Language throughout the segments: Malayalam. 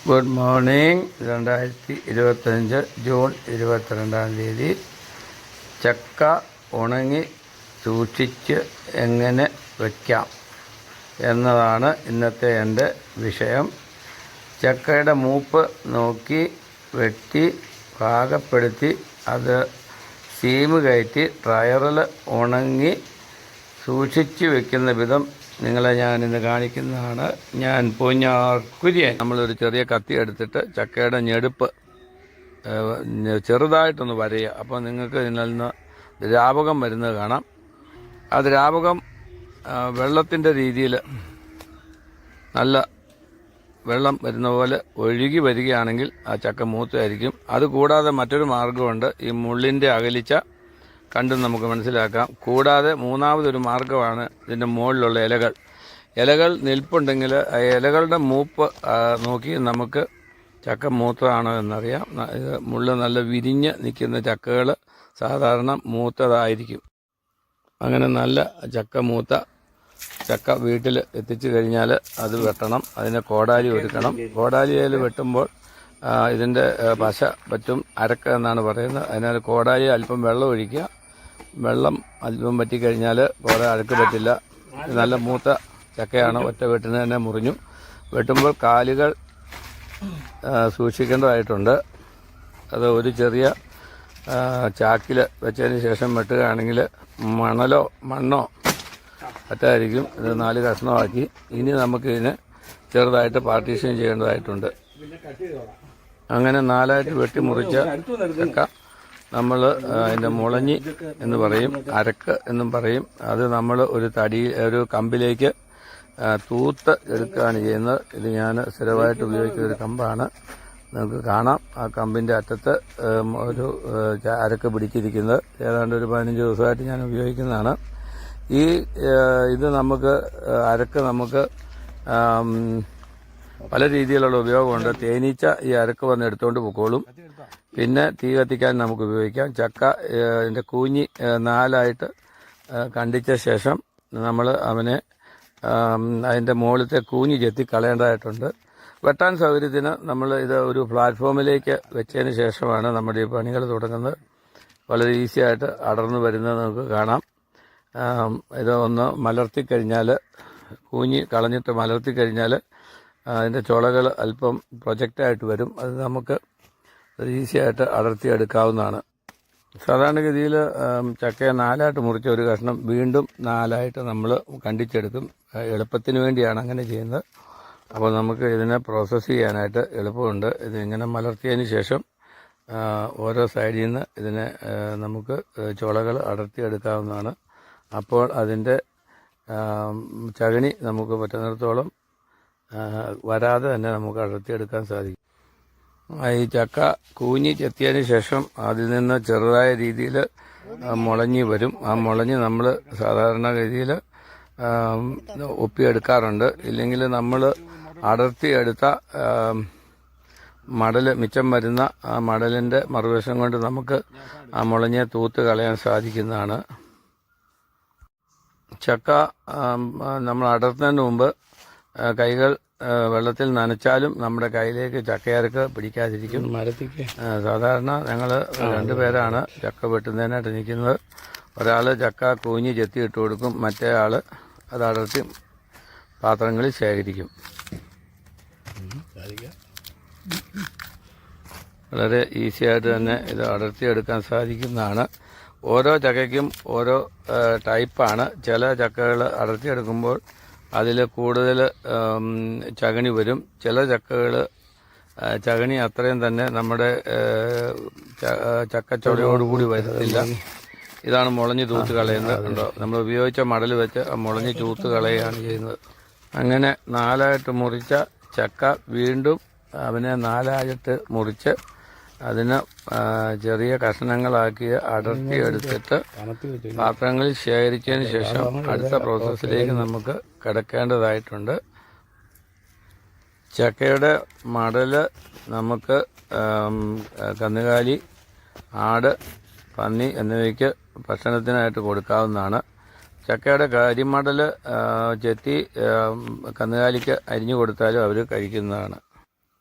Good morning. 2025 ജൂൺ 22 ചക്ക ഉണങ്ങി സൂക്ഷിച്ച് എങ്ങനെ വയ്ക്കാം എന്നതാണ് ഇന്നത്തെ എൻ്റെ വിഷയം. ചക്കയുടെ മൂപ്പ് നോക്കി വെട്ടി പാകപ്പെടുത്തി അത് സീമ് കയറ്റി ഡ്രയറിൽ ഉണങ്ങി സൂക്ഷിച്ച് വെക്കുന്ന വിധം നിങ്ങളെ ഞാനിന്ന് കാണിക്കുന്നതാണ്. ഞാൻ പൂഞ്ഞാർ കുര്യൻ. നമ്മളൊരു ചെറിയ കത്തി എടുത്തിട്ട് ചക്കയുടെ ഞെടുപ്പ് ചെറുതായിട്ടൊന്ന് വരയുക. അപ്പോൾ നിങ്ങൾക്ക് ഇതിൽ നിന്ന് ദ്രാവകം വരുന്നത് കാണാം. ആ ദ്രാവകം വെള്ളത്തിൻ്റെ രീതിയിൽ നല്ല വെള്ളം വരുന്ന പോലെ ഒഴുകി വരികയാണെങ്കിൽ ആ ചക്ക മൂത്തായിരിക്കും. അതുകൂടാതെ മറ്റൊരു മാർഗമുണ്ട്. ഈ മുള്ളിൻ്റെ അകലിച്ച കണ്ടും നമുക്ക് മനസ്സിലാക്കാം. കൂടാതെ മൂന്നാമതൊരു മാർഗമാണ് ഇതിൻ്റെ മുകളിലുള്ള ഇലകൾ നിൽപ്പുണ്ടെങ്കിൽ ആ ഇലകളുടെ മൂപ്പ് നോക്കി നമുക്ക് ചക്ക മൂത്തതാണോ എന്നറിയാം. ഇത് മുള്ള് നല്ല വിരിഞ്ഞ് നിൽക്കുന്ന ചക്കകൾ സാധാരണ മൂത്തതായിരിക്കും. അങ്ങനെ നല്ല ചക്ക വീട്ടിൽ എത്തിച്ചു കഴിഞ്ഞാൽ അത് വെട്ടണം. അതിനെ കോടാലി ഒരുക്കണം. കോടാലിയിൽ വെട്ടുമ്പോൾ ഇതിൻ്റെ പശ പറ്റും, അരക്ക എന്നാണ് പറയുന്നത്. അതിനാൽ കോടാലി അല്പം വെള്ളം ഒഴിക്കുക. വെള്ളം അല്പം പറ്റിക്കഴിഞ്ഞാൽ കുറേ അഴുക്ക് പറ്റില്ല. നല്ല മൂത്ത ചക്കയാണ്. ഒറ്റ വെട്ടിന് തന്നെ മുറിഞ്ഞു. വെട്ടുമ്പോൾ കാലുകൾ സൂക്ഷിക്കേണ്ടതായിട്ടുണ്ട്. അത് ഒരു ചെറിയ ചാക്കിൽ വെച്ചതിന് ശേഷം വെട്ടുകയാണെങ്കിൽ മണ്ണോ പറ്റായിരിക്കും. ഇത് 4 കഷ്ണമാക്കി ഇനി നമുക്കിതിനെ ചെറുതായിട്ട് പാർട്ടീഷൻ ചെയ്യേണ്ടതായിട്ടുണ്ട്. അങ്ങനെ 4ആയിട്ട് വെട്ടി മുറിച്ച ചക്ക നമ്മൾ അതിൻ്റെ മുളഞ്ഞി എന്ന് പറയും, അരക്ക് എന്നും പറയും. അത് നമ്മൾ ഒരു കമ്പിലേക്ക് തൂത്ത് എടുക്കുകയാണ് ചെയ്യുന്നത്. ഇത് ഞാൻ സ്ഥിരമായിട്ട് ഉപയോഗിക്കുന്ന ഒരു കമ്പാണ്. നിങ്ങൾക്ക് കാണാം ആ കമ്പിൻ്റെ അറ്റത്ത് ഒരു അരക്ക് പിടിച്ചിരിക്കുന്നത്. ഏതാണ്ട് ഒരു 15 ദിവസമായിട്ട് ഞാൻ ഉപയോഗിക്കുന്നതാണ്. ഇത് അരക്ക് നമുക്ക് പല രീതിയിലുള്ള ഉപയോഗമുണ്ട്. തേനീച്ച ഈ അരക്ക് വന്ന് എടുത്തുകൊണ്ട് പൊക്കോളും. പിന്നെ തീ കത്തിക്കാൻ നമുക്ക് ഉപയോഗിക്കാം. ചക്ക ഇതിൻ്റെ കൂഞ്ഞി 4ആയിട്ട് കണ്ടിച്ച ശേഷം നമ്മൾ അതിൻ്റെ മുകളിലത്തെ കൂഞ്ഞി ചെത്തി കളയേണ്ടതായിട്ടുണ്ട്. വെട്ടാൻ സൗകര്യത്തിന് നമ്മൾ ഇത് ഒരു പ്ലാറ്റ്ഫോമിലേക്ക് വെച്ചതിന് ശേഷമാണ് നമ്മുടെ ഈ പണികൾ തുടങ്ങുന്നത്. വളരെ ഈസി ആയിട്ട് അടർന്നു വരുന്നത് നമുക്ക് കാണാം. ഇത് ഒന്ന് മലർത്തിക്കഴിഞ്ഞാൽ, കൂഞ്ഞി കളഞ്ഞിട്ട് മലർത്തിക്കഴിഞ്ഞാൽ അതിൻ്റെ ചുളകൾ അല്പം പ്രൊജക്റ്റായിട്ട് വരും. അത് നമുക്ക് ഈസി ആയിട്ട് അടർത്തിയെടുക്കാവുന്നതാണ്. സാധാരണഗതിയിൽ ചക്കയെ 4ആയിട്ട് മുറിച്ച ഒരു കഷ്ണം വീണ്ടും 4ആയിട്ട് നമ്മൾ കണ്ടിച്ചെടുക്കും. എളുപ്പത്തിന് വേണ്ടിയാണ് അങ്ങനെ ചെയ്യുന്നത്. അപ്പോൾ നമുക്ക് ഇതിനെ പ്രോസസ്സ് ചെയ്യാനായിട്ട് എളുപ്പമുണ്ട്. ഇതിങ്ങനെ മലർത്തിയതിന് ശേഷം ഓരോ സൈഡിൽ നിന്ന് ഇതിനെ നമുക്ക് ചുളകൾ അടർത്തിയെടുക്കാവുന്നതാണ്. അപ്പോൾ അതിൻ്റെ ചകിണി നമുക്ക് പറ്റുന്നിടത്തോളം വരാതെ തന്നെ നമുക്ക് അടർത്തിയെടുക്കാൻ സാധിക്കും. ഈ ചക്ക കൂഞ്ഞി ചെത്തിയതിന് ശേഷം അതിൽ നിന്ന് ചെറുതായ രീതിയിൽ മുളഞ്ഞി വരും. ആ മുളഞ്ഞ് നമ്മൾ സാധാരണഗതിയിൽ ഒപ്പിയെടുക്കാറുണ്ട്. ഇല്ലെങ്കിൽ നമ്മൾ അടർത്തിയെടുത്ത മിച്ചം വരുന്ന ആ മടലിൻ്റെ മറുവശം കൊണ്ട് നമുക്ക് ആ മുളഞ്ഞെ തൂത്ത് കളയാൻ സാധിക്കുന്നതാണ്. ചക്ക നമ്മൾ അടർത്തുന്നതിന് മുമ്പ് കൈകൾ വെള്ളത്തിൽ നനച്ചാലും നമ്മുടെ കയ്യിലേക്ക് ചക്കയരക്ക് പിടിക്കാതിരിക്കും. സാധാരണ ഞങ്ങൾ 2 പേരാണ് ചക്ക വെട്ടുന്നതിനായിട്ട് നിൽക്കുന്നത്. ഒരാൾ ചക്ക കൂഞ്ഞി ചെത്തി ഇട്ട് കൊടുക്കും, മറ്റേ ആൾ അത് അടർത്തി പാത്രങ്ങളിൽ ശേഖരിക്കും. വളരെ ഈസി ആയിട്ട് തന്നെ ഇത് അടർത്തിയെടുക്കാൻ സാധിക്കുന്നതാണ്. ഓരോ ചക്കയ്ക്കും ഓരോ ടൈപ്പാണ്. ചില ചക്കകൾ അടർത്തിയെടുക്കുമ്പോൾ അതിൽ കൂടുതൽ ചകിണി വരും. ചില ചക്കകൾ ചകിണി അത്രയും തന്നെ നമ്മുടെ ചക്കച്ചൊളയോടുകൂടി വരുന്നില്ല. ഇതാണ് മുളഞ്ഞ് തൂത്ത് കളയുന്നത്. ഉണ്ടോ, നമ്മൾ ഉപയോഗിച്ച മടൽ വെച്ച് ആ മുളഞ്ഞ് തൂത്ത് കളയുകയാണ് ചെയ്യുന്നത്. അങ്ങനെ 4ആയിട്ട് മുറിച്ച ചക്ക വീണ്ടും അവനെ 4ആയിട്ട് മുറിച്ച് അതിന് ചെറിയ കഷ്ണങ്ങളാക്കി അടർത്തിയെടുത്തിട്ട് പാത്രങ്ങളിൽ ശേഖരിച്ചതിന് ശേഷം അടുത്ത പ്രോസസ്സിലേക്ക് നമുക്ക് കിടക്കേണ്ടതായിട്ടുണ്ട്. ചക്കയുടെ മടല് നമുക്ക് കന്നുകാലി, ആട്, പന്നി എന്നിവയ്ക്ക് ഭക്ഷണത്തിനായിട്ട് കൊടുക്കാവുന്നതാണ്. ചക്കയുടെ കരിമടൽ ചെത്തി കന്നുകാലിക്ക് അരിഞ്ഞു കൊടുത്താലും അവർ കഴിക്കുന്നതാണ്.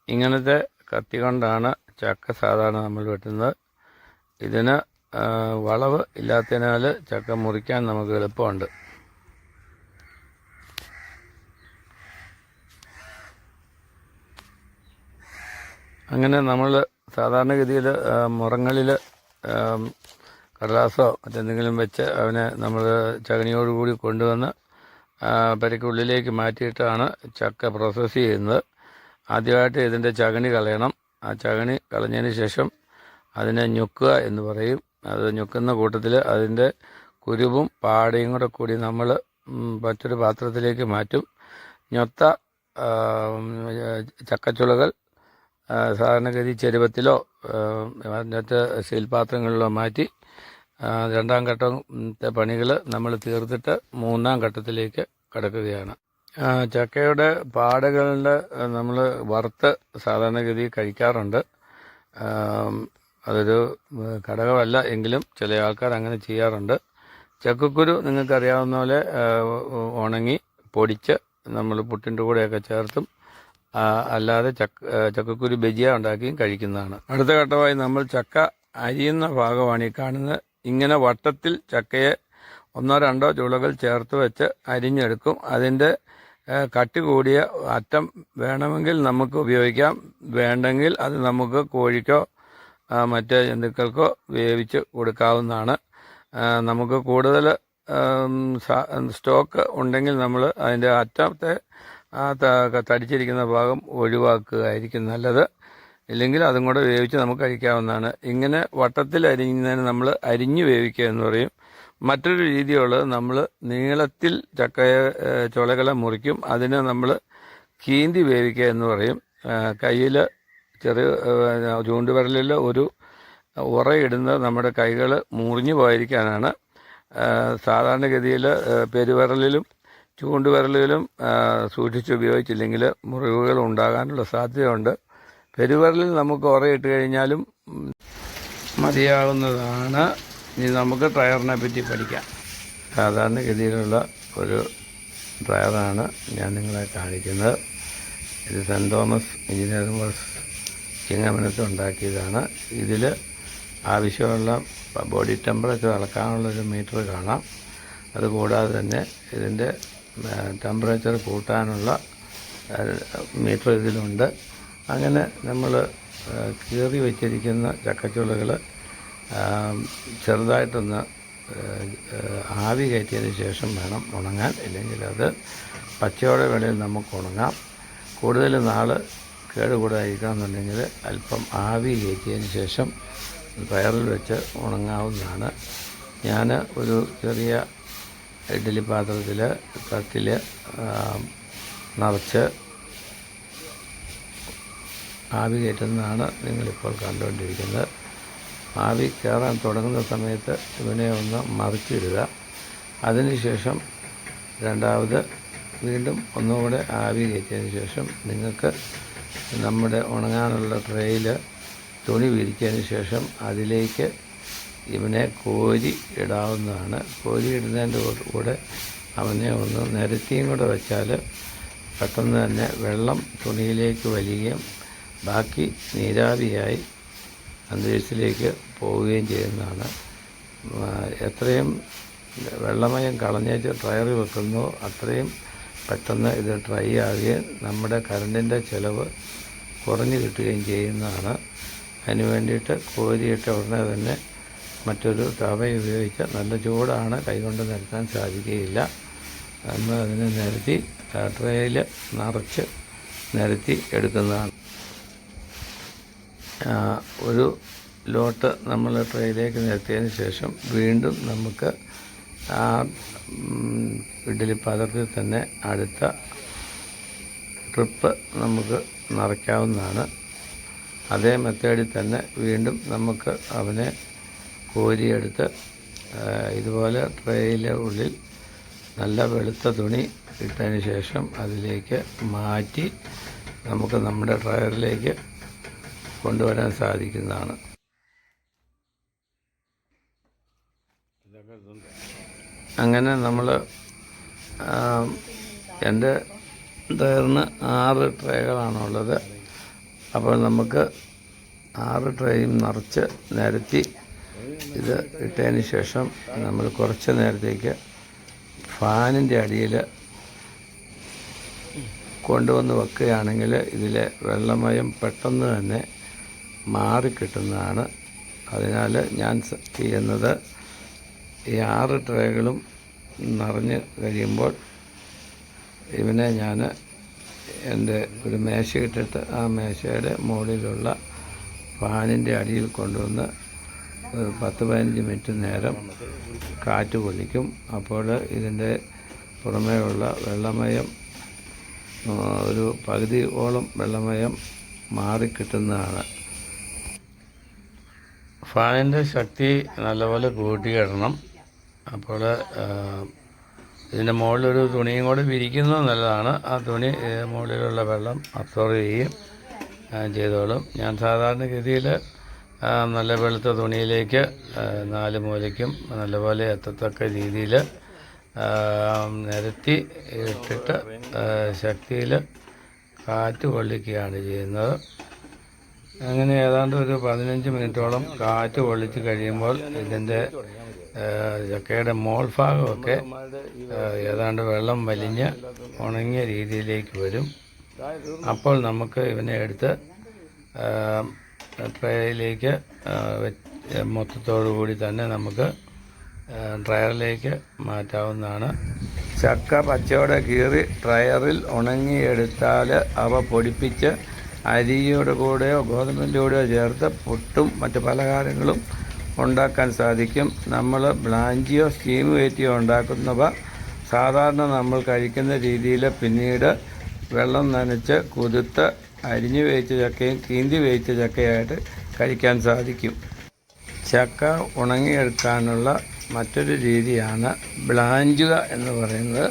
ഇങ്ങനത്തെ കത്തി കൊണ്ടാണ് ചക്ക സാധാരണ നമ്മൾ വെട്ടുന്നത്. ഇതിന് വളവ് ഇല്ലാത്തതിനാൽ ചക്ക മുറിക്കാൻ നമുക്ക് എളുപ്പമുണ്ട്. അങ്ങനെ നമ്മൾ സാധാരണഗതിയിൽ മുറങ്ങളിൽ കടലാസോ മറ്റെന്തെങ്കിലും വെച്ച് അവനെ നമ്മൾ ചകനിയോടുകൂടി കൊണ്ടുവന്ന് പെരയ്ക്കുള്ളിലേക്ക് മാറ്റിയിട്ടാണ് ചക്ക പ്രോസസ്സ് ചെയ്യുന്നത്. ആദ്യമായിട്ട് ഇതിൻ്റെ ചകണി കളയണം. ആ ചകണി കളഞ്ഞതിന് ശേഷം അതിനെ ഞൊക്കുക എന്ന് പറയും. അത് ഞൊക്കുന്ന കൂട്ടത്തിൽ അതിൻ്റെ കുരുവും പാടയും കൂടെ കൂടി നമ്മൾ മറ്റൊരു പാത്രത്തിലേക്ക് മാറ്റും. ഞൊത്ത ചക്കച്ചുളകൾ സാധാരണഗതി ചെരുവത്തിലോ മറ്റ് സ്റ്റീൽ പാത്രങ്ങളിലോ മാറ്റി രണ്ടാം ഘട്ടത്തെ പണികൾ നമ്മൾ തീർത്തിട്ട് മൂന്നാം ഘട്ടത്തിലേക്ക് കടക്കുകയാണ്. ചക്കയുടെ പാടകളുടെ നമ്മൾ വറുത്ത് സാധാരണഗതി കഴിക്കാറുണ്ട്. അതൊരു ഘടകമല്ല എങ്കിലും ചില ആൾക്കാർ അങ്ങനെ ചെയ്യാറുണ്ട്. ചക്കക്കുരു നിങ്ങൾക്കറിയാവുന്ന പോലെ ഉണങ്ങി പൊടിച്ച് നമ്മൾ പുട്ടിൻ്റെ കൂടെയൊക്കെ ചേർത്തും അല്ലാതെ ചക്കക്കുരു ബജിയ ഉണ്ടാക്കിയും കഴിക്കുന്നതാണ്. അടുത്ത ഘട്ടമായി നമ്മൾ ചക്ക അരിയുന്ന ഭാഗമാണ് ഈ കാണുന്നത്. ഇങ്ങനെ വട്ടത്തിൽ ചക്കയെ 1-2 ചുളകൾ ചേർത്ത് വെച്ച് അരിഞ്ഞെടുക്കും. അതിൻ്റെ കട്ടി കൂടിയ അറ്റം വേണമെങ്കിൽ നമുക്ക് ഉപയോഗിക്കാം. വേണ്ടെങ്കിൽ അത് നമുക്ക് കോഴിക്കോ മറ്റ് ജന്തുക്കൾക്കോ വേവിച്ച് കൊടുക്കാവുന്നതാണ്. നമുക്ക് കൂടുതൽ സ്റ്റോക്ക് ഉണ്ടെങ്കിൽ നമ്മൾ അതിൻ്റെ അറ്റത്തെ തടിച്ചിരിക്കുന്ന ഭാഗം ഒഴിവാക്കുകയായിരിക്കും നല്ലത്. ഇല്ലെങ്കിൽ അതും കൂടെ വേവിച്ച് നമുക്ക് കഴിക്കാവുന്നതാണ്. ഇങ്ങനെ വട്ടത്തിൽ അരിഞ്ഞതിന് നമ്മൾ അരിഞ്ഞു വേവിക്കുക എന്ന് പറയും. മറ്റൊരു രീതിയുള്ളത് നമ്മൾ നീളത്തിൽ ചക്കയെ ചുളകളെ മുറിക്കും. അതിനെ നമ്മൾ കീന്തി വേവിക്കുക എന്ന് പറയും. കയ്യിൽ ചെറിയ ചൂണ്ടുവിരലിൽ ഒരു ഉറയിടുന്നത് നമ്മുടെ കൈകൾ മുറിഞ്ഞു പോയിരിക്കാനാണ്. സാധാരണഗതിയിൽ പെരുവിരലിലും ചൂണ്ടുവിരലിലും സൂക്ഷിച്ചുപയോഗിച്ചില്ലെങ്കിൽ മുറിവുകൾ ഉണ്ടാകാനുള്ള സാധ്യതയുണ്ട്. പെരുവിരലിൽ നമുക്ക് ഉറയിട്ട് കഴിഞ്ഞാലും മതിയാകുന്നതാണ്. ഇനി നമുക്ക് ഡ്രയറിനെ പറ്റി പഠിക്കാം. സാധാരണഗതിയിലുള്ള ഒരു ഡ്രയറാണ് ഞാൻ നിങ്ങളെ കാണിക്കുന്നത്. ഇത് സെൻറ് തോമസ് എഞ്ചിനീയറിംഗ് വർക്ക്സ് ചിങ്ങമനത്ത് ഉണ്ടാക്കിയതാണ്. ഇതിൽ ആവശ്യമുള്ള ബോഡി ടെമ്പറേച്ചർ അളക്കാനുള്ളൊരു മീറ്റർ കാണാം. അതുകൂടാതെ തന്നെ ഇതിൻ്റെ ടെമ്പറേച്ചർ കൂട്ടാനുള്ള മീറ്റർ ഇതിലുണ്ട്. അങ്ങനെ നമ്മൾ കീറി വെച്ചിരിക്കുന്ന ചക്കച്ചുളകൾ ചെറുതായിട്ടൊന്ന് ആവി കയറ്റിയതിന് ശേഷം വേണം ഉണങ്ങാൻ. ഇല്ലെങ്കിൽ അത് പച്ചയോടെ വേണേൽ നമുക്ക് ഉണങ്ങാം. കൂടുതൽ നാൾ കേടുകൂടാതിരിക്കണമെന്നുണ്ടെങ്കിൽ അല്പം ആവി കയറ്റിയതിന് ശേഷം ഡ്രയറിൽ വെച്ച് ഉണങ്ങാവുന്നതാണ്. ഞാൻ ഒരു ചെറിയ ഇഡ്ഡലി പാത്രത്തിൽ തട്ടിൽ നിറച്ച് ആവി കയറ്റുന്നതാണ് നിങ്ങളിപ്പോൾ കണ്ടുകൊണ്ടിരിക്കുന്നത്. ആവി കയറാൻ തുടങ്ങുന്ന സമയത്ത് ഇവനെ ഒന്ന് മറിച്ചിടുക. അതിനുശേഷം രണ്ടാമത് വീണ്ടും ഒന്നുകൂടെ ആവി കയറ്റിയതിന് ശേഷം നിങ്ങൾക്ക് നമ്മുടെ ഉണങ്ങാനുള്ള ട്രേയിൽ തുണി വിരിച്ചതിന് ശേഷം അതിലേക്ക് ഇവനെ കോരി ഇടാവുന്നതാണ്. കോരി ഇടുന്നതിൻ്റെ കൂടെ അവനെ ഒന്ന് നിരത്തിയും കൂടെ വെച്ചാൽ പെട്ടെന്ന് തന്നെ വെള്ളം തുണിയിലേക്ക് വലിയുകയും ബാക്കി നീരാവിയായി അന്തരീക്ഷത്തിലേക്ക് പോവുകയും ചെയ്യുന്നതാണ്. എത്രയും വെള്ളമയം കളഞ്ഞേച്ച് ഡ്രയറിൽ വെക്കുന്നോ അത്രയും പെട്ടെന്ന് ഇത് ഡ്രൈ ആവുകയും നമ്മുടെ കറണ്ടിൻ്റെ ചിലവ് കുറഞ്ഞു കിട്ടുകയും ചെയ്യുന്നതാണ്. അതിന് വേണ്ടിയിട്ട് കോരിയിട്ട ഉടനെ തന്നെ മറ്റൊരു തവ ഉപയോഗിച്ച് നല്ല ചൂടാണ്, കൈകൊണ്ട് നിരത്താൻ സാധിക്കുകയില്ല. നമ്മൾ അതിനെ നിരത്തി ട്രേയിൽ നിറച്ച് നിരത്തി എടുക്കുന്നതാണ്. ഒരു ലോട്ട് നമ്മൾ ട്രേയിലേക്ക് നിരത്തിയതിന് ശേഷം വീണ്ടും നമുക്ക് ആ ഇഡ്ഡലി പാത്രത്തിൽ തന്നെ അടുത്ത ട്രിപ്പ് നമുക്ക് നിറയ്ക്കാവുന്നതാണ്. അതേ മെത്തേഡിൽ തന്നെ വീണ്ടും നമുക്ക് അവനെ കോരിയെടുത്ത് ഇതുപോലെ ട്രേയിലെ ഉള്ളിൽ നല്ല വെളുത്ത തുണി ഇട്ടതിന് ശേഷം അതിലേക്ക് മാറ്റി നമുക്ക് നമ്മുടെ ഡ്രയറിലേക്ക് കൊണ്ടുവരാൻ സാധിക്കുന്നതാണ്. അങ്ങനെ നമ്മൾ എൻ്റെ ഡ്രയറിന് 6 ട്രേകളാണുള്ളത്. അപ്പോൾ നമുക്ക് 6 ട്രേയും നിറച്ച് നിരത്തി ഇത് ഇട്ടതിന് ശേഷം നമ്മൾ കുറച്ച് നേരത്തേക്ക് ഫാനിൻ്റെ അടിയിൽ കൊണ്ടുവന്ന് വെക്കുകയാണെങ്കിൽ ഇതിലെ വെള്ളമയം പെട്ടെന്ന് തന്നെ മാറിക്കിട്ടുന്നതാണ്. അതിനാൽ ഞാൻ ചെയ്യുന്നത് ഈ 6 ട്രേകളും നിറഞ്ഞ് കഴിയുമ്പോൾ ഇവനെ ഞാൻ എൻ്റെ ഒരു മേശ ഇട്ടിട്ട് ആ മേശയുടെ മുകളിലുള്ള ഫാനിൻ്റെ അടിയിൽ കൊണ്ടുവന്ന് ഒരു 10-15 മിനിറ്റ് നേരം കാറ്റ് കൊള്ളിക്കും. അപ്പോൾ ഇതിൻ്റെ പുറമേയുള്ള വെള്ളമയം ഒരു പകുതിയോളം വെള്ളമയം മാറിക്കിട്ടുന്നതാണ്. ഫാനിൻ്റെ ശക്തി നല്ലപോലെ കൂട്ടിയിടണം. അപ്പോൾ ഇതിൻ്റെ മുകളിലൊരു തുണിയും കൂടെ വിരിക്കുന്നത് നല്ലതാണ്. ആ തുണി മുകളിലുള്ള വെള്ളം അബ്സോർവ് ചെയ്യുകയും ചെയ്തോളും. ഞാൻ സാധാരണഗതിയിൽ നല്ല വെളുത്ത തുണിയിലേക്ക് 4 മൂലയ്ക്കും നല്ലപോലെ എത്തത്തക്ക രീതിയിൽ നിരത്തി ഇട്ടിട്ട് ശക്തിയിൽ കാറ്റ് കൊള്ളിക്കുകയാണ് ചെയ്യുന്നത്. അങ്ങനെ ഏതാണ്ട് ഒരു 15 മിനിറ്റോളം കാറ്റ് കൊള്ളിച്ച് കഴിയുമ്പോൾ ഇതിൻ്റെ ചക്കയുടെ മോൾ ഭാഗമൊക്കെ ഏതാണ്ട് വെള്ളം വലിഞ്ഞ് ഉണങ്ങിയ രീതിയിലേക്ക് വരും. അപ്പോൾ നമുക്ക് ഇവനെ എടുത്ത് ട്രേയിലേക്ക് മൊത്തത്തോടു കൂടി തന്നെ നമുക്ക് ഡ്രയറിലേക്ക് മാറ്റാവുന്നതാണ്. ചക്ക പച്ചയോടെ കീറി ഡ്രയറിൽ ഉണങ്ങിയെടുത്താൽ അവ പൊടിപ്പിച്ച് അരിയുടെ കൂടെയോ ഗോതമ്പിൻ്റെ കൂടെയോ ചേർത്ത് പുട്ടും മറ്റ് പലഹാരങ്ങളും ഉണ്ടാക്കാൻ സാധിക്കും. നമ്മൾ ബ്ലാഞ്ചിയോ സ്റ്റീം കയറ്റിയോ ഉണ്ടാക്കുന്നവ സാധാരണ നമ്മൾ കഴിക്കുന്ന രീതിയിൽ പിന്നീട് വെള്ളം നനച്ച് കുതിർത്ത് അരിഞ്ഞു വേവിച്ച ചക്കയും കീന്തി വേവിച്ച ചക്കയായിട്ട് കഴിക്കാൻ സാധിക്കും. ചക്ക ഉണങ്ങിയെടുക്കാനുള്ള മറ്റൊരു രീതിയാണ് ബ്ലാഞ്ചുക എന്ന് പറയുന്നത്.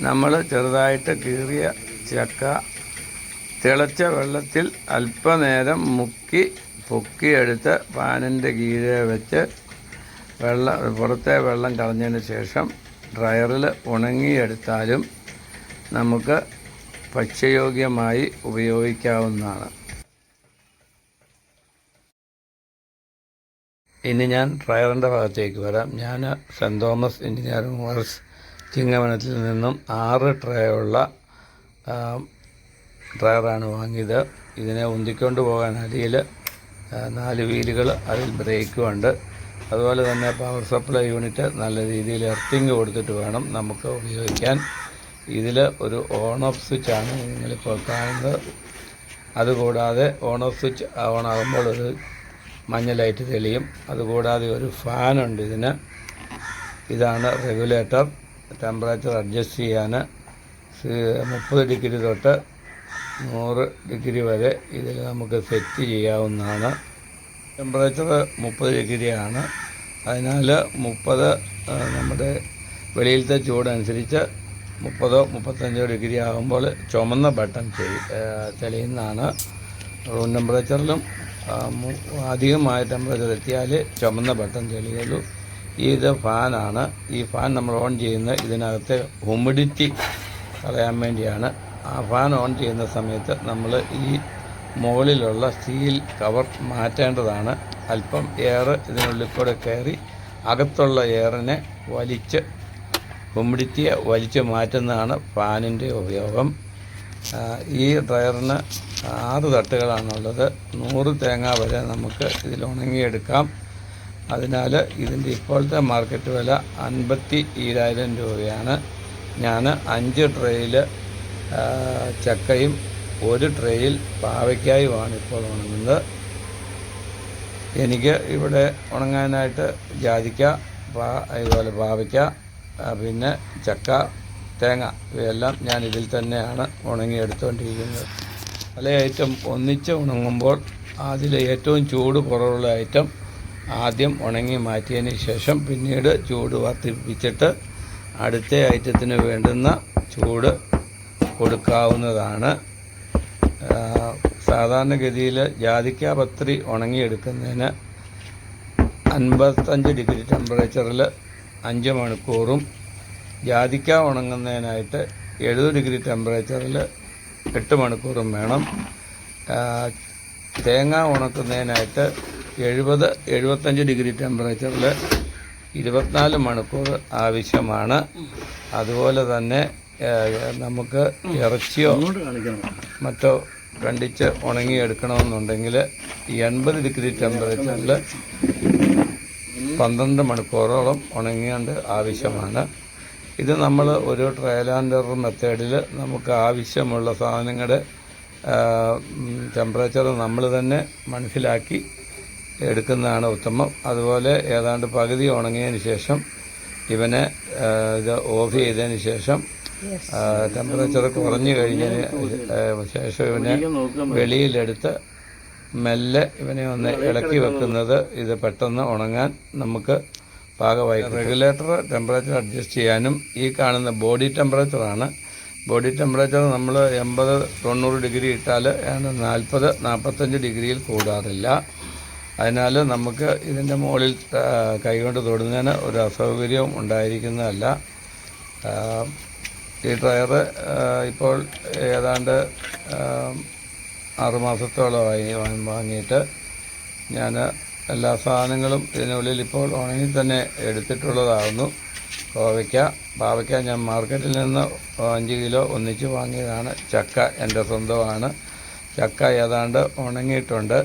നമ്മൾ ചെറുതായിട്ട് കീറിയ ചക്ക തിളച്ച വെള്ളത്തിൽ അല്പനേരം മുക്കി പൊക്കിയെടുത്ത് പാനിൻ്റെ കീഴെ വെച്ച് പുറത്തെ വെള്ളം കളഞ്ഞതിന് ശേഷം ഡ്രയറിൽ ഉണങ്ങിയെടുത്താലും നമുക്ക് ഭക്ഷ്യയോഗ്യമായി ഉപയോഗിക്കാവുന്നതാണ്. ഇനി ഞാൻ ഡ്രയറിൻ്റെ ഭാഗത്തേക്ക് വരാം. ഞാൻ സെൻറ് തോമസ് എഞ്ചിനീയറിംഗ് വർക്ക്സ് ചിങ്ങവനത്തിൽ നിന്നും 6 ട്രേ ഉള്ള ഡ്രയറാണ് വാങ്ങിയത്. ഇതിനെ ഉന്തിക്കൊണ്ട് പോകാൻ അടിയിൽ 4 വീലുകൾ, അതിൽ ബ്രേക്കും ഉണ്ട്. അതുപോലെ തന്നെ പവർ സപ്ലൈ യൂണിറ്റ് നല്ല രീതിയിൽ എർത്തിങ് കൊടുത്തിട്ട് വേണം നമുക്ക് ഉപയോഗിക്കാൻ. ഇതിൽ ഒരു ഓൺ ഓഫ് സ്വിച്ചാണ് നിങ്ങളിപ്പോൾ കാണുന്നത്. അതുകൂടാതെ ഓൺ ഓഫ് സ്വിച്ച് ഓൺ ആകുമ്പോൾ ഒരു മഞ്ഞ ലൈറ്റ് തെളിയും. അതുകൂടാതെ ഒരു ഫാനുണ്ട് ഇതിന്. ഇതാണ് റെഗുലേറ്റർ. ടെമ്പറേച്ചർ അഡ്ജസ്റ്റ് ചെയ്യാൻ 30 ഡിഗ്രി തൊട്ട് 100 ഡിഗ്രി വരെ ഇതിൽ നമുക്ക് സെറ്റ് ചെയ്യാവുന്നതാണ്. ടെമ്പറേച്ചർ 30 ഡിഗ്രിയാണ്. അതിനാൽ 30 നമ്മുടെ വെളിയിലത്തെ ചൂടനുസരിച്ച് 30-35 ഡിഗ്രി ആകുമ്പോൾ ചുമന്ന ബട്ടൺ തെളിയുന്നതാണ്. റൂം ടെമ്പറേച്ചറിലും അധികമായ ടെമ്പറേച്ചർ എത്തിയാൽ ചുമന്ന ബട്ടൺ തെളിയുള്ളൂ. ഇത് ഫാനാണ്. ഈ ഫാൻ നമ്മൾ ഓൺ ചെയ്യുന്നത് ഇതിനകത്തെ ഹ്യൂമിഡിറ്റി കളയാൻ വേണ്ടിയാണ്. ആ ഫാൻ ഓൺ ചെയ്യുന്ന സമയത്ത് നമ്മൾ ഈ മുകളിലുള്ള സ്റ്റീൽ കവർ മാറ്റേണ്ടതാണ്. അല്പം എയർ ഇതിനുള്ളിൽ കൂടെ കയറി അകത്തുള്ള എയറിനെ ഹ്യൂമിഡിറ്റിയെ വലിച്ച് മാറ്റുന്നതാണ് ഫാനിൻ്റെ ഉപയോഗം. ഈ ഡ്രയറിന് 6 തട്ടുകളാണുള്ളത്. 100 തേങ്ങ വരെ നമുക്ക് ഇതിൽ ഉണങ്ങിയെടുക്കാം. അതിനാൽ ഇതിൻ്റെ ഇപ്പോഴത്തെ മാർക്കറ്റ് വില 57,000 രൂപയാണ്. ഞാൻ 5 ട്രേയിൽ ചക്കയും 1 ട്രേയിൽ പാവയ്ക്കായുമാണ് ഇപ്പോൾ ഉണങ്ങുന്നത്. എനിക്ക് ഇവിടെ ഉണങ്ങാനായിട്ട് ജാതിക്ക, അതുപോലെ പാവയ്ക്ക, പിന്നെ ചക്ക, തേങ്ങ ഇവയെല്ലാം ഞാൻ ഇതിൽ തന്നെയാണ് ഉണങ്ങിയെടുത്തുകൊണ്ടിരിക്കുന്നത്. പല ഐറ്റം ഒന്നിച്ച് ഉണങ്ങുമ്പോൾ അതിൽ ഏറ്റവും ചൂട് കുറവുള്ള ഐറ്റം ആദ്യം ഉണങ്ങി മാറ്റിയതിന് ശേഷം പിന്നീട് ചൂട് വർദ്ധിപ്പിച്ചിട്ട് അടുത്ത ഐറ്റത്തിന് വേണ്ടുന്ന ചൂട് കൊടുക്കാവുന്നതാണ്. സാധാരണഗതിയിൽ ജാതിക്ക പത്രി ഉണങ്ങിയെടുക്കുന്നതിന് 55 ഡിഗ്രി ടെമ്പറേച്ചറിൽ 5 മണിക്കൂറും ജാതിക്ക ഉണങ്ങുന്നതിനായിട്ട് 70 ഡിഗ്രി ടെമ്പറേച്ചറിൽ 8 മണിക്കൂറും വേണം. തേങ്ങ ഉണക്കുന്നതിനായിട്ട് 70-75 ഡിഗ്രി ടെമ്പറേച്ചറിൽ 24 മണിക്കൂർ ആവശ്യമാണ്. അതുപോലെ തന്നെ നമുക്ക് ഇറച്ചിയോ മറ്റോ കണ്ടിച്ച് ഉണങ്ങിയെടുക്കണമെന്നുണ്ടെങ്കിൽ 80 ഡിഗ്രി ടെമ്പറേച്ചറിൽ 12 മണിക്കൂറോളം ഉണങ്ങേണ്ട ആവശ്യമാണ്. ഇത് നമ്മൾ ഒരു ട്രയൽ ആൻഡ് എറർ മെത്തേഡിൽ നമുക്ക് ആവശ്യമുള്ള സാധനങ്ങളുടെ ടെമ്പറേച്ചർ നമ്മൾ തന്നെ മനസ്സിലാക്കി എടുക്കുന്നതാണ് ഉത്തമം. അതുപോലെ ഏതാണ്ട് പകുതി ഉണങ്ങിയതിന് ശേഷം ഇവനെ ഇത് ഓഫ് ചെയ്തതിന് ശേഷം ടെമ്പറേച്ചർ കുറഞ്ഞു കഴിഞ്ഞതിന് ശേഷം ഇവനെ വെളിയിലെടുത്ത് മെല്ലെ ഇവനെ ഒന്ന് ഇളക്കി വെക്കുന്നത് ഇത് പെട്ടെന്ന് ഉണങ്ങാൻ നമുക്ക് പാകമായി. റെഗുലേറ്റർ ടെമ്പറേച്ചർ അഡ്ജസ്റ്റ് ചെയ്യാനും ഈ കാണുന്ന ബോഡി ടെമ്പറേച്ചറാണ്. ബോഡി ടെമ്പറേച്ചർ നമ്മൾ 80-90 ഡിഗ്രി ഇട്ടാൽ 40-45 ഡിഗ്രിയിൽ കൂടാറില്ല. അതിനാൽ നമുക്ക് ഇതിൻ്റെ മുകളിൽ കൈകൊണ്ട് തൊടുന്നതിന് ഒരു അസൗകര്യവും ഉണ്ടായിരിക്കുന്നതല്ല. ഈ ടയർ ഇപ്പോൾ ഏതാണ്ട് 6 മാസത്തോളമായി വാങ്ങിയിട്ട് ഞാൻ എല്ലാ സാധനങ്ങളും ഇതിനുള്ളിൽ ഇപ്പോൾ ഉണങ്ങി തന്നെ എടുത്തിട്ടുള്ളതാകുന്നു. പാവയ്ക്ക ഞാൻ മാർക്കറ്റിൽ നിന്ന് 5 കിലോ ഒന്നിച്ച് വാങ്ങിയതാണ്. ചക്ക എൻ്റെ സ്വന്തമാണ്. ചക്ക ഏതാണ്ട് ഉണങ്ങിയിട്ടുണ്ട്.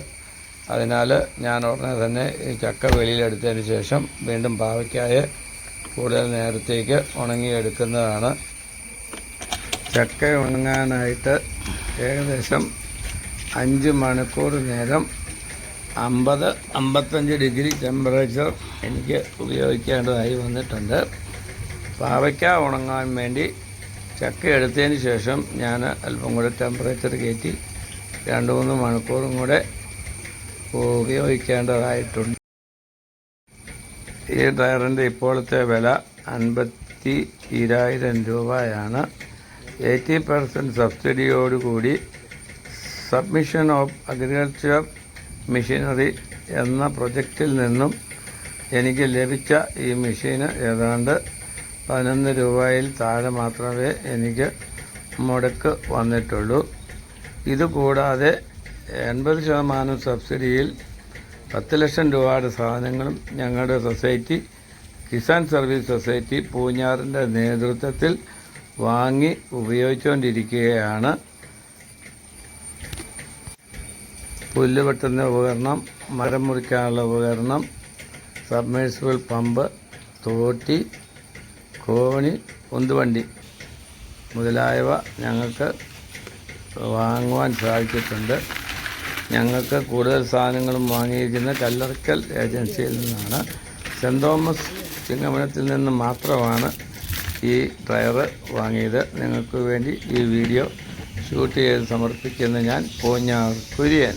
അതിനാൽ ഞാൻ ഉടനെ തന്നെ ഈ ചക്ക വെളിയിലെടുത്തതിന് ശേഷം വീണ്ടും പാവയ്ക്കായെ കൂടുതൽ നേരത്തേക്ക് ഉണങ്ങിയെടുക്കുന്നതാണ്. ചക്ക ഉണങ്ങാനായിട്ട് ഏകദേശം 5 മണിക്കൂർ നേരം 50-55 ഡിഗ്രി ടെമ്പറേച്ചർ എനിക്ക് ഉപയോഗിക്കേണ്ടതായി വന്നിട്ടുണ്ട്. പാവയ്ക്ക ഉണങ്ങാൻ വേണ്ടി ചക്ക എടുത്തതിന് ശേഷം ഞാൻ അല്പം കൂടെ ടെമ്പറേച്ചർ കയറ്റി 2-3 മണിക്കൂറും കൂടെ ഉപയോഗിക്കേണ്ടതായിട്ടുണ്ട്. ഈ ടയറിൻ്റെ ഇപ്പോഴത്തെ വില 52,000 രൂപയാണ്. 80% സബ്സിഡിയോടുകൂടി സബ്മിഷൻ ഓഫ് അഗ്രികൾച്ചർ മെഷീനറി എന്ന പ്രൊജക്റ്റിൽ നിന്നും എനിക്ക് ലഭിച്ച ഈ മെഷീന് ഏതാണ്ട് 11 രൂപയിൽ താഴെ മാത്രമേ എനിക്ക് മുടക്ക് വന്നിട്ടുള്ളൂ. ഇതുകൂടാതെ 80% സബ്സിഡിയിൽ 10 ലക്ഷം രൂപയുടെ സാധനങ്ങളും ഞങ്ങളുടെ സൊസൈറ്റി കിസാൻ സർവീസ് സൊസൈറ്റി പൂഞ്ഞാറിൻ്റെ നേതൃത്വത്തിൽ വാങ്ങി ഉപയോഗിച്ചുകൊണ്ടിരിക്കുകയാണ്. പുല്ല് വെട്ടുന്ന ഉപകരണം, മരം മുറിക്കാനുള്ള ഉപകരണം, സബ്മേഴ്സിബിൾ പമ്പ്, തോട്ടി, കോണി, ഉന്തുവണ്ടി മുതലായവ ഞങ്ങൾക്ക് വാങ്ങുവാൻ സാധിച്ചിട്ടുണ്ട്. ഞങ്ങൾക്ക് കൂടുതൽ സാധനങ്ങളും വാങ്ങിയിരിക്കുന്ന കല്ലറക്കൽ ഏജൻസിയിൽ നിന്നാണ്. സെൻറ് തോമസ് ചിങ്ങമനത്തിൽ നിന്ന് മാത്രമാണ് ഈ ടയർ വാങ്ങിയത്. നിങ്ങൾക്ക് വേണ്ടി ഈ വീഡിയോ ഷൂട്ട് ചെയ്ത് സമർപ്പിക്കുന്ന ഞാൻ പൂഞ്ഞാർ കുര്യൻ.